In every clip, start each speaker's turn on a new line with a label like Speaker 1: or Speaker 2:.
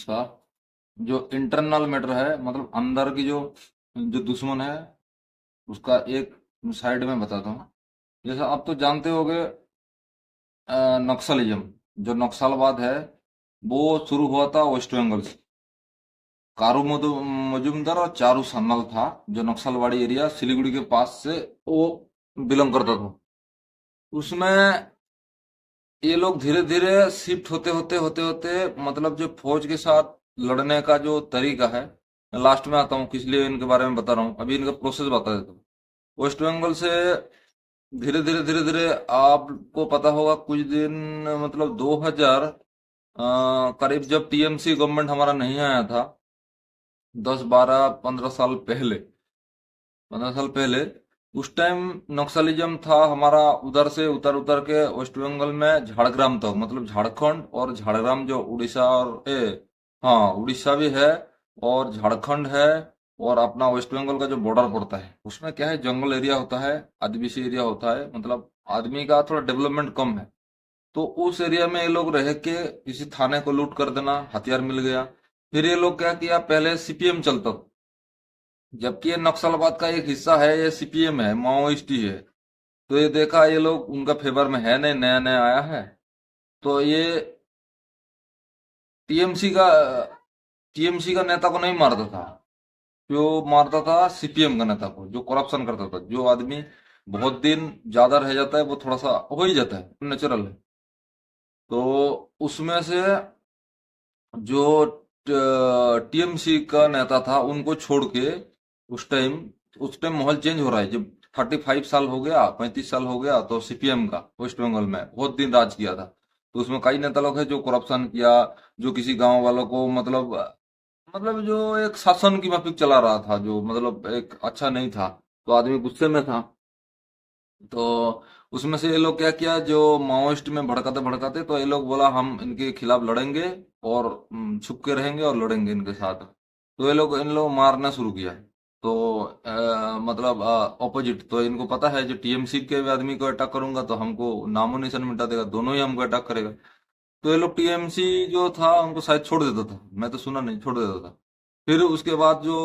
Speaker 1: नमस्कार। जो internal matter है, मतलब अंदर की जो जो दुश्मन है, उसका एक साइड में बताता हूँ। जैसे आप तो जानते होंगे, नक्सलिज्म जो नक्सलवाद है, वो शुरू हुआ था वेस्ट बंगाल से। मजुमदार और चारू सन्नाल था, जो नक्सलवाड़ी एरिया सिलीगुड़ी के पास से वो बिलोंग करता था। उसमें ये लोग धीरे धीरे शिफ्ट होते होते होते होते, मतलब जो फौज के साथ लड़ने का जो तरीका है, मैं लास्ट में आता हूँ, किस लिए इनके बारे में बता रहा हूँ, अभी इनका प्रोसेस बता देता हूँ। वेस्ट बंगाल से धीरे धीरे आपको पता होगा कुछ दिन, मतलब 2000 करीब, जब टीएमसी गवर्नमेंट हमारा नहीं आया था, 10 12 15 साल पहले, 15 साल पहले, उस टाइम नक्सलिज्म था हमारा। उधर से उतर उतर के वेस्ट बंगाल में झाड़ग्राम तक, मतलब झारखंड और झाड़ग्राम, जो उड़ीसा और हाँ, उड़ीसा भी है और झारखंड है, और अपना वेस्ट बंगाल का जो बॉर्डर पड़ता है, उसमें क्या है, जंगल एरिया होता है, आदिवासी एरिया होता है, मतलब आदमी का थोड़ा डेवलपमेंट कम है। तो उस एरिया में ये लोग रह के किसी थाने को लूट कर देना, हथियार मिल गया। फिर ये लोग क्या किया, पहले सीपीएम चलता था, जबकि ये नक्सलवाद का एक हिस्सा है, ये सीपीएम है, माओइस्ट ही है। तो ये देखा ये लोग उनका फेवर में है, नहीं, नया नया आया है, तो ये टीएमसी का टीएमसी का नेता को नहीं मारता था, जो मारता था सीपीएम का नेता को, जो करप्शन करता था। जो आदमी बहुत दिन ज्यादा रह जाता है, वो थोड़ा सा हो ही जाता है, नेचुरल है। तो उसमें से जो टीएमसी का नेता था, उनको छोड़ के उस टाइम माहौल चेंज हो रहा है। जब 35 साल हो गया, 35 साल हो गया, तो सीपीएम का वेस्ट बंगाल में बहुत दिन राज किया था। तो उसमें कई नेता लोग हैं जो करप्शन किया, जो किसी गांव वालों को, मतलब जो एक शासन की माफिक चला रहा था, जो मतलब एक अच्छा नहीं था, तो आदमी गुस्से में था। तो उसमें से ये लोग क्या किया, जो माओइस्ट में भड़काते भड़काते, तो ये लोग बोला हम इनके खिलाफ लड़ेंगे, और छुप के रहेंगे और लड़ेंगे इनके साथ। तो ये लोग इन लोग मारना शुरू किया। तो मतलब ऑपोजिट, तो इनको पता है जो टीएमसी के आदमी को अटैक करूंगा तो हमको नामो निशान मिटा देगा, दोनों ही हमको अटैक करेगा। तो ये लोग टीएमसी जो था उनको शायद छोड़ देता था, मैं तो सुना नहीं, छोड़ देता था। फिर उसके बाद जो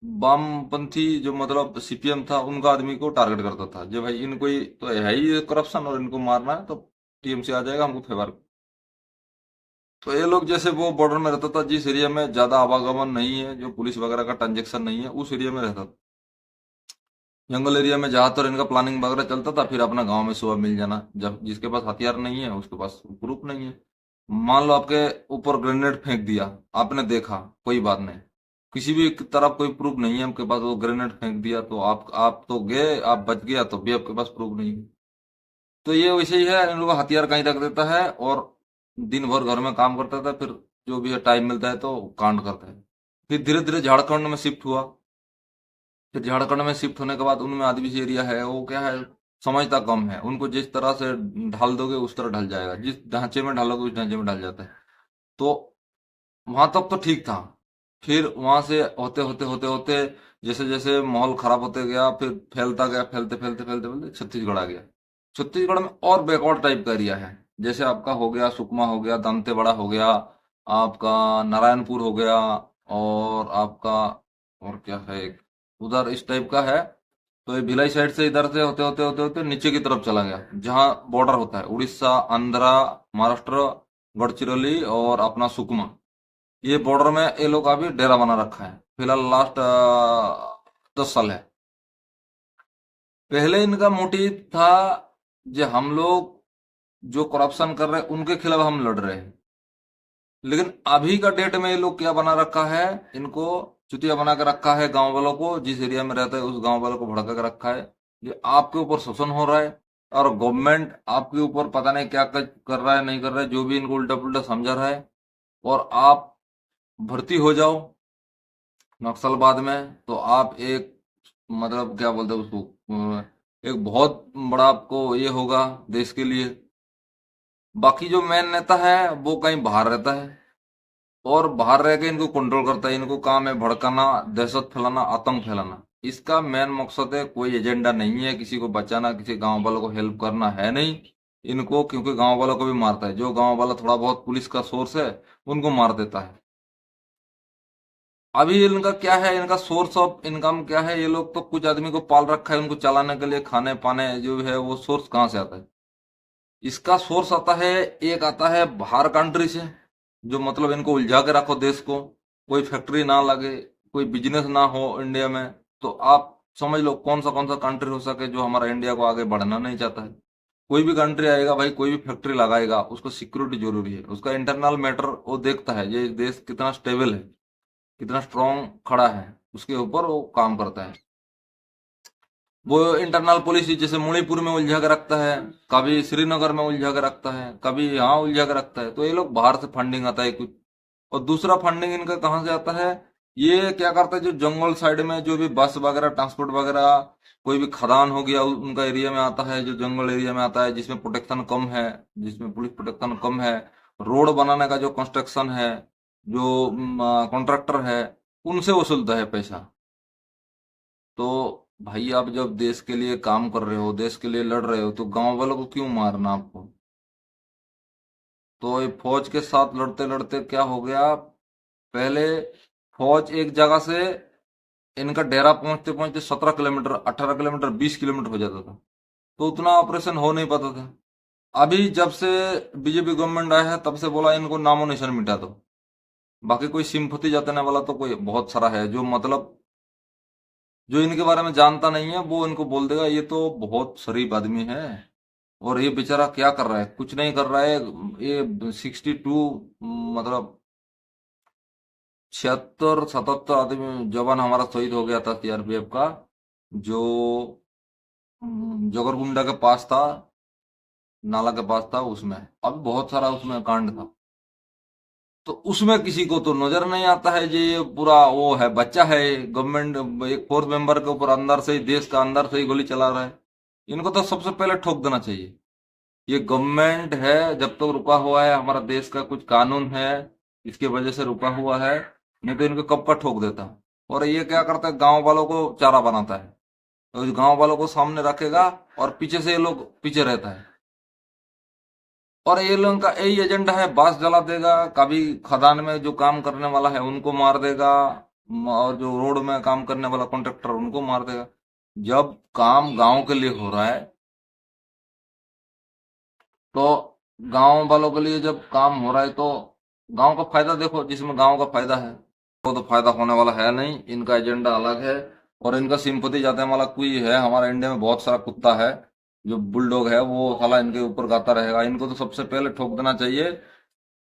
Speaker 1: वामपंथी, जो मतलब सीपीएम था, उनका आदमी को टारगेट करता था, जो भाई इनको ही तो है ही करप्शन, और इनको मारना है, तो टीएमसी आ जाएगा हमको फेवर। तो ये लोग जैसे, वो बॉर्डर में रहता था, जिस एरिया में ज्यादा आवागमन नहीं है, जो पुलिस वगैरह का ट्रांजेक्शन नहीं है, उस एरिया में रहता था। जंगल एरिया में जहां तो इनका प्लानिंग वगैरह चलता था, फिर अपना गांव में सुबह मिल जाना, जब जिसके पास हथियार नहीं है उसके पास प्रूफ नहीं है। मान लो आपके ऊपर ग्रेनेड फेंक दिया, आपने देखा, कोई बात नहीं, किसी भी तरफ कोई प्रूफ नहीं है आपके पास, वो ग्रेनेड फेंक दिया, तो आप तो गए, आप बच गया, तो भी आपके पास प्रूफ नहीं है। तो ये वैसे ही है, इन लोगों को हथियार कहीं रख देता है, और दिन भर घर में काम करता था, फिर जो भी है टाइम मिलता है तो कांड करता है। फिर धीरे धीरे झारखंड में शिफ्ट हुआ। फिर झारखंड में शिफ्ट होने के बाद उनमें आदिवासी एरिया है, वो क्या है, समझता कम है, उनको जिस तरह से ढाल दोगे उस तरह ढल जाएगा, जिस ढांचे में ढालोगे उस ढांचे में ढल जाता है। तो वहां तक तो ठीक था। फिर वहां से होते होते होते होते, जैसे जैसे माहौल खराब होते गया, फिर फैलता गया, फैलते फैलते फैलते फैलते छत्तीसगढ़ आ गया। छत्तीसगढ़ में और बैकवर्ड टाइप का एरिया है, जैसे आपका हो गया सुकमा, हो गया दंतेवाड़ा, हो गया आपका नारायणपुर, हो गया, और आपका, और क्या है एक, उधर इस टाइप का है। तो ये भिलाई साइड से इधर से होते होते होते होते नीचे की तरफ चला गया, जहाँ बॉर्डर होता है उड़ीसा, आंध्रा, महाराष्ट्र, गढ़चिरौली और अपना सुकमा। ये बॉर्डर में ये लोग अभी डेरा बना रखा है, फिलहाल लास्ट 10 साल है। पहले इनका मोटिव था, जो हम लोग जो करप्शन कर रहे हैं उनके खिलाफ हम लड़ रहे हैं। लेकिन अभी का डेट में ये लोग क्या बना रखा है, इनको चुतिया बना के रखा है, गांव वालों को, जिस एरिया में रहता है उस गांव वालों को भड़का के रखा है। ये आपके ऊपर शोषण हो रहा है, और गवर्नमेंट आपके ऊपर पता नहीं क्या कर रहा है, नहीं कर रहा है, जो भी इनको उल्टा पुल्टा समझा रहा है। और आप भर्ती हो जाओ नक्सलवाद में, तो आप एक, मतलब क्या बोलते हैं उसको, एक बहुत बड़ा आपको ये होगा देश के लिए। बाकी जो मेन नेता है वो कहीं बाहर रहता है, और बाहर रह के इनको कंट्रोल करता है। इनको काम है भड़काना, दहशत फैलाना, आतंक फैलाना। इसका मेन मकसद है, कोई एजेंडा नहीं है किसी को बचाना, किसी गांव वालों को हेल्प करना है नहीं इनको, क्योंकि गांव वालों को भी मारता है, जो गांव वाला थोड़ा बहुत पुलिस का सोर्स है उनको मार देता है। अभी इनका क्या है, इनका सोर्स ऑफ इनकम क्या है, ये लोग तो कुछ आदमी को पाल रखा है, उनको चलाने के लिए खाने पाने जो है वो सोर्स कहाँ से आता है? इसका सोर्स आता है, एक आता है बाहर कंट्री से, जो मतलब इनको उलझा के रखो देश को, कोई फैक्ट्री ना लगे, कोई बिजनेस ना हो इंडिया में। तो आप समझ लो कौन सा कंट्री हो सके जो हमारा इंडिया को आगे बढ़ना नहीं चाहता है। कोई भी कंट्री आएगा भाई, कोई भी फैक्ट्री लगाएगा, उसको सिक्योरिटी जरूरी है, उसका इंटरनल मैटर वो देखता है, ये देश कितना स्टेबल है, कितना स्ट्रांग खड़ा है, उसके ऊपर वो काम करता है। वो इंटरनल पॉलिसी जैसे मणिपुर में उलझा के रखता है, कभी श्रीनगर में उलझा के रखता है, कभी यहाँ उलझा के रखता है। तो ये लोग बाहर से फंडिंग आता है कुछ। और दूसरा फंडिंग इनका कहाँ से आता है, ये क्या करता है, जो जंगल साइड में जो भी बस वगैरह ट्रांसपोर्ट वगैरह, कोई भी खदान हो गया उनका एरिया में आता है, जो जंगल एरिया में आता है जिसमें प्रोटेक्शन कम है, जिसमें पुलिस प्रोटेक्शन कम है, रोड बनाने का जो कंस्ट्रक्शन है, जो कॉन्ट्रैक्टर है, उनसे वसूलता है पैसा। तो भाई आप जब देश के लिए काम कर रहे हो, देश के लिए लड़ रहे हो, तो गांव वालों को क्यों मारना आपको? तो ये फौज के साथ लड़ते लड़ते क्या हो गया, पहले फौज एक जगह से इनका डेरा पहुंचते पहुंचते 17 किलोमीटर, 18 किलोमीटर, 20 किलोमीटर हो जाता था। तो उतना ऑपरेशन हो नहीं पाता था। अभी जब से बीजेपी गवर्नमेंट आया है, तब से बोला इनको नामो निशान मिटा दो। बाकी कोई सिंपथी जताने वाला तो कोई बहुत सारा है, जो मतलब जो इनके बारे में जानता नहीं है वो इनको बोल देगा ये तो बहुत शरीफ आदमी है, और ये बेचारा क्या कर रहा है, कुछ नहीं कर रहा है। ये 62 मतलब 76-77 आदमी जवान हमारा शहीद हो गया था सीआरपीएफ का, जो जोगरगुंडा के पास था, नाला के पास था, उसमें अब बहुत सारा उसमें कांड था। तो उसमें किसी को तो नजर नहीं आता है, ये पूरा वो है, बच्चा है गवर्नमेंट, एक फोर्थ मेंबर के ऊपर अंदर से ही, देश का अंदर से ही गोली चला रहा है। इनको तो सबसे पहले ठोक देना चाहिए। ये गवर्नमेंट है, जब तक रुका हुआ है, हमारा देश का कुछ कानून है, इसकी वजह से रुका हुआ है, नहीं तो इनको कब का ठोक देता। और ये क्या करता है, गांव वालों को चारा बनाता है, तो गांव वालों को सामने रखेगा और पीछे से ये लोग पीछे रहता है। और ये लोगों का यही एजेंडा है, बास जला देगा, कभी खदान में जो काम करने वाला है उनको मार देगा, और जो रोड में काम करने वाला कॉन्ट्रैक्टर उनको मार देगा। जब काम गांव के लिए हो रहा है, तो गांव वालों के लिए जब काम हो रहा है, तो गांव का फायदा देखो, जिसमें गांव का फायदा है वो तो फायदा होने वाला है नहीं, इनका एजेंडा अलग है। और इनका सिंपति जाने वाला कोई है, हमारा इंडिया में बहुत सारा कुत्ता है, जो बुलडॉग है वो साला इनके ऊपर गाता रहेगा, इनको तो सबसे पहले ठोक देना चाहिए।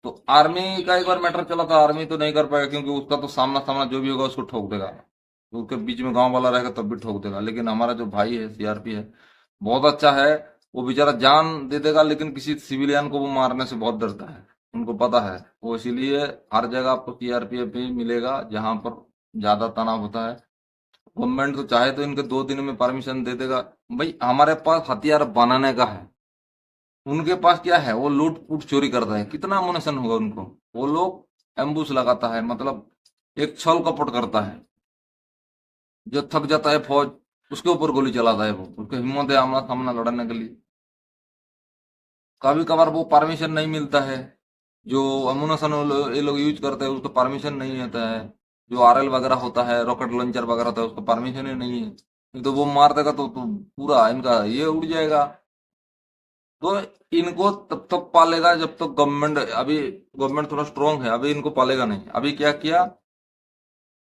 Speaker 1: तो आर्मी का एक बार मैटर चला था, आर्मी तो नहीं कर पाएगा क्योंकि उसका तो सामना सामना जो भी होगा उसको ठोक देगा, तो उसके बीच में गांव वाला रहेगा तब भी ठोक देगा। लेकिन हमारा जो भाई है सीआरपी है, बहुत अच्छा है, वो बेचारा जान दे देगा, लेकिन किसी सिविलियन को वो मारने से बहुत डरता है, उनको पता है। वो इसीलिए हर जगह आपको सीआरपीएफ ही मिलेगा जहां पर ज्यादा तनाव होता है। गवर्नमेंट तो चाहे तो इनके 2 दिन में परमिशन दे देगा। भाई हमारे पास हथियार बनाने का है, उनके पास क्या है, वो लूट फूट चोरी करता है, कितना अमुनेशन होगा उनको। वो लोग एम्बुश लगाता है, मतलब एक छल कपट करता है, जो थक जाता है फौज उसके ऊपर गोली चलाता है, वो उसको हिम्मत है आमना सामना लड़ने के लिए। कभी कभार वो परमिशन नहीं मिलता है, जो अमुनेशन ये लोग यूज करते हैं उसको परमिशन नहीं होता है। जो आरएल वगैरह होता है, रॉकेट लॉन्चर वगैरह होता है, उसको परमिशन ही नहीं है, नहीं तो वो मार देगा तो पूरा इनका ये उड़ जाएगा। तो इनको तब तक पालेगा जब तक गवर्नमेंट, अभी गवर्नमेंट थोड़ा स्ट्रांग है, अभी इनको पालेगा नहीं। अभी क्या किया,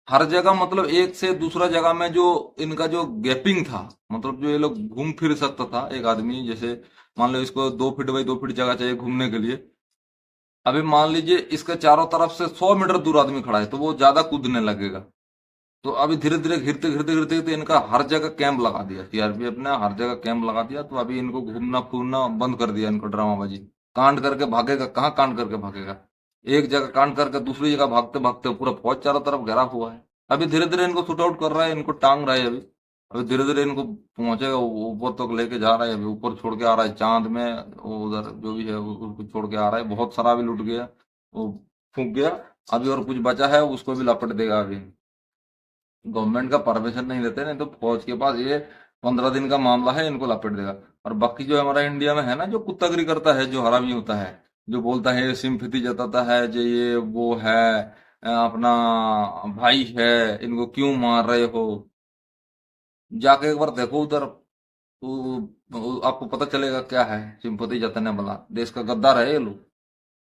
Speaker 1: हर जगह मतलब एक से दूसरा जगह में जो इनका जो गैपिंग था, मतलब जो ये लोग घूम फिर सकता था एक आदमी, जैसे मान लो इसको 2 फीट बाई 2 फीट जगह चाहिए घूमने के लिए, अभी मान लीजिए इसके चारों तरफ से 100 मीटर दूर आदमी खड़ा है, तो वो ज्यादा कूदने लगेगा। तो अभी धीरे धीरे घिरते घिरते घिरते तो इनका हर जगह कैंप लगा दिया सीआरपीएफ ने, हर जगह कैंप लगा दिया। तो अभी इनको घूमना फिरना बंद कर दिया, इनको ड्रामाबाजी। कांड करके भागेगा कहाँ, कांड करके भागेगा, एक जगह कांड करके दूसरी जगह भागते भागते पूरा फौज चारों तरफ घेरा हुआ है। अभी धीरे धीरे इनको शूट आउट कर रहा है, इनको टांग रहा है अभी। अभी धीरे धीरे इनको पहुंचेगा, ऊपर तक लेके जा रहा है, अभी ऊपर छोड़ के आ रहा है चांद में, वो उधर जो भी है उसको छोड़ के आ रहा है। बहुत सारा भी लूट गया, वो फूक गया। अभी और कुछ बचा है उसको भी लपट देगा अभी। गवर्नमेंट का परमिशन नहीं देते, नहीं तो फौज के पास ये 15 दिन का मामला है, इनको लपेट देगा। और बाकी जो हमारा इंडिया में है ना, जो कुत्तागिरी करता है, जो हरामी होता है, जो बोलता है सिंपैथी जताता है, जो ये वो है, अपना भाई है, इनको क्यों मार रहे हो? जाके एक बार देखो उधर, आपको पता चलेगा क्या है सिंपैथी जताने वाला। देश का गद्दार है ये लोग,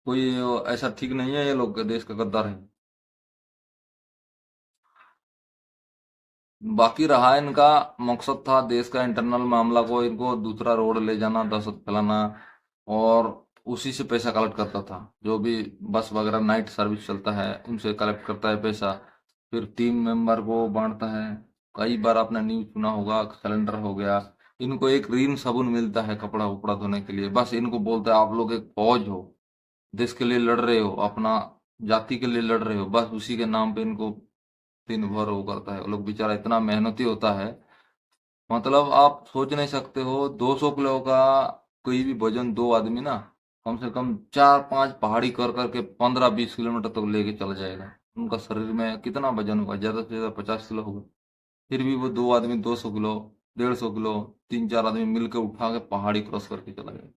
Speaker 1: कोई ऐसा ठीक नहीं है, ये लोग देश का गद्दार है। बाकी रहा इनका मकसद था देश का इंटरनल मामला को इनको दूसरा रोड ले जाना, दहशत फैलाना, और उसी से पैसा कलेक्ट करता था। जो भी बस वगैरह नाइट सर्विस चलता है उनसे कलेक्ट करता है पैसा, फिर टीम मेंबर को बांटता है। कई बार आपने न्यूज सुना होगा, सिलेंडर हो गया, इनको एक रीन साबुन मिलता है कपड़ा उपड़ा धोने के लिए, बस इनको बोलता है आप लोग एक फौज हो, देश के लिए लड़ रहे हो, अपना जाति के लिए लड़ रहे हो, बस उसी के नाम पे इनको दिन भर वो करता है। वो लोग बेचारा इतना मेहनती होता है, मतलब आप सोच नहीं सकते हो, 200 किलो का कोई भी वजन दो आदमी ना कम से कम 4-5 पहाड़ी कर करके 15-20 किलोमीटर तक लेके चला जाएगा। उनका शरीर में कितना वजन होगा, ज्यादा से ज्यादा 50 किलो होगा। फिर भी वो दो आदमी 200 किलो, 150 किलो, 3-4 आदमी मिलकर उठा के पहाड़ी क्रॉस करके चला जाएगा।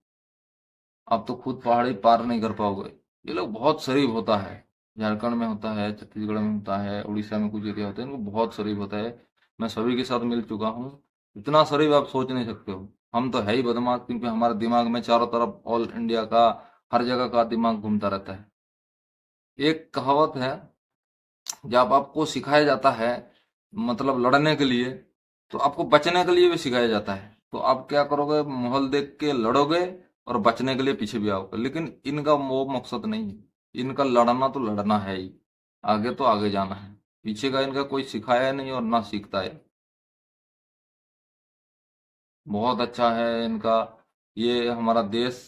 Speaker 1: आप तो खुद पहाड़ी पार नहीं कर पाओगे। ये लोग बहुत शरीफ होता है, झारखंड में होता है, छत्तीसगढ़ में होता है, उड़ीसा में कुछ एरिया होता है, इनको बहुत शरीफ होता है। मैं सभी के साथ मिल चुका हूँ, इतना शरीफ आप सोच नहीं सकते हो। हम तो है ही बदमाश, क्योंकि हमारे दिमाग में चारों तरफ ऑल इंडिया का, हर जगह का दिमाग घूमता रहता है। एक कहावत है, जब आपको सिखाया जाता है मतलब लड़ने के लिए, तो आपको बचने के लिए भी सिखाया जाता है। तो आप क्या करोगे, माहौल देख के लड़ोगे और बचने के लिए पीछे भी आओगे। लेकिन इनका वो मकसद नहीं है, इनका लड़ना तो लड़ना है ही, आगे तो आगे जाना है। पीछे का इनका कोई सिखाया नहीं और ना सीखता है। बहुत अच्छा है इनका। ये हमारा देश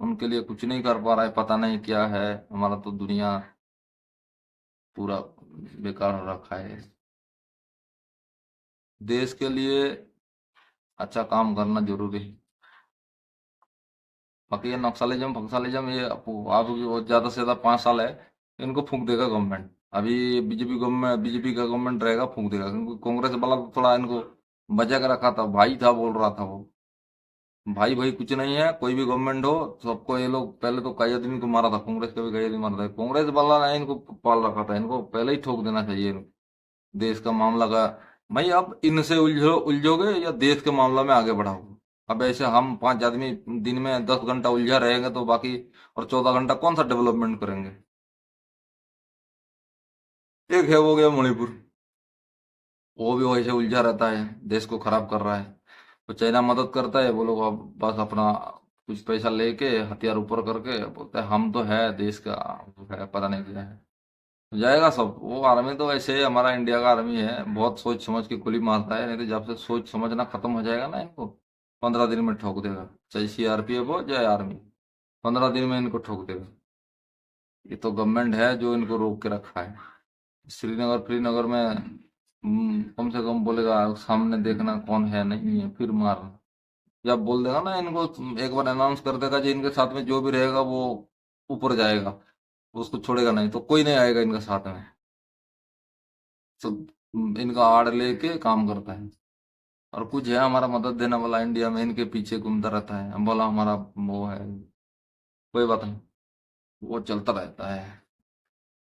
Speaker 1: उनके लिए कुछ नहीं कर पा रहा है, पता नहीं क्या है। हमारा तो दुनिया पूरा बेकार हो रखा है। देश के लिए अच्छा काम करना जरूरी है। बाकी ये नक्सलिज्म फक्सलिज्म, ये आप ज्यादा से ज्यादा 5 साल है, इनको फूंक देगा गवर्नमेंट। अभी बीजेपी गवर्नमेंट, बीजेपी का गवर्नमेंट रहेगा, फूंक देगा, क्योंकि कांग्रेस वाला तो थोड़ा इनको बचा के रखा था, भाई था बोल रहा था वो। भाई भाई कुछ नहीं है, कोई भी गवर्नमेंट हो सबको, ये लोग पहले तो कई आदमी को मारा था, कांग्रेस का भी कई आदमी मारा था, कांग्रेस वाला ने इनको पाल रखा था, इनको पहले ही ठोक देना चाहिए देश का मामला का। भाई अब इनसे उलझोगे या देश के मामला में आगे बढ़ाओगे? अब ऐसे हम 5 आदमी दिन में 10 घंटा उलझा रहेंगे तो बाकी और 14 घंटा कौन सा डेवलपमेंट करेंगे? एक है वो गया मणिपुर, वो भी वैसे उलझा रहता है, देश को खराब कर रहा है। तो चाइना मदद करता है, वो लोग अब बस अपना कुछ पैसा लेके हथियार ऊपर करके बोलते हैं हम तो है देश का, वो है पता नहीं क्या है। हो जाएगा सब। वो आर्मी तो वैसे ही हमारा इंडिया का आर्मी है, बहुत सोच समझ के गोली मारता है, नहीं तो जब से सोच समझना खत्म हो जाएगा ना इनको, 15 दिन में ठोक देगा। चाहे सीआरपीएफ हो चाहे आर्मी, 15 दिन में इनको ठोक देगा। ये तो गवर्नमेंट है जो इनको रोक के रखा है। श्रीनगर श्रीनगर में कम से कम बोलेगा सामने देखना कौन है नहीं है, फिर मारना। जब बोल देगा ना इनको, एक बार अनाउंस कर देगा कि इनके साथ में जो भी रहेगा वो ऊपर जाएगा, उसको छोड़ेगा नहीं, तो कोई नहीं आएगा इनके साथ में। तो इनका आड़ लेके काम करता है। और कुछ है हमारा मदद देने वाला इंडिया में, इनके पीछे घूमता रहता है, बोला हमारा वो है, कोई बात नहीं, वो चलता रहता है।